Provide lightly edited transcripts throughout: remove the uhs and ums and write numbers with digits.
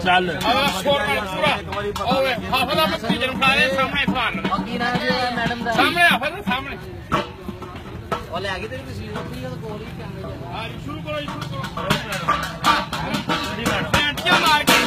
ਚੱਲ ਸਾਹਮਣੇ ਸਾਹਮਣੇ ਉਹ ਲੈ ਗਈ ਤੇਰੀ ਮਸ਼ੀਨ ਉੱਥੇ ਉਹ ਕੋਲ ਹੀ ਕੈਮਰੇ ਹਾਂ ਸ਼ੁਰੂ ਕਰੋ ਬੈਂਟੀਆਂ ਮਾਰ ਕੇ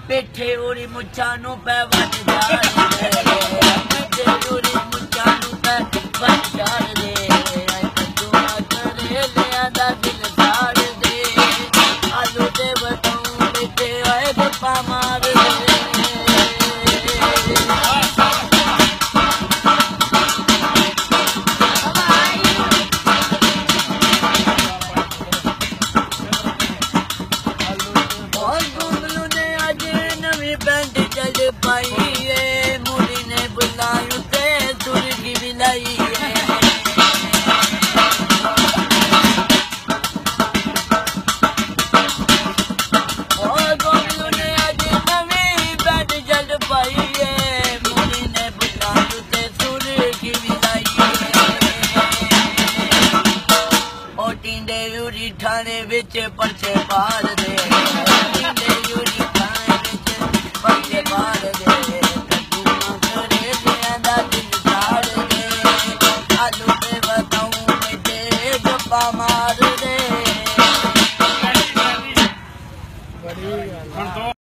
पेठे उड़ी मुच्छा नू पै बच जा पेठे उड़ी मुच्छा नू पै बच जा दे तू करे लिया दिल साड़ दे आलू दे बताऊं बेटे आए गप्पा मार दे मुड़ी ने बुलायू ते सुर की बिलाई गोलू ने अज नवी बैठ जल पाई मुड़ी ने बुलायू ते सुर की बिलाई ओ टिंडे यूरी ठाणे विच पर्चे पार दे टिंडे यूरी ठाणे विच पर्चे पार दे मार दे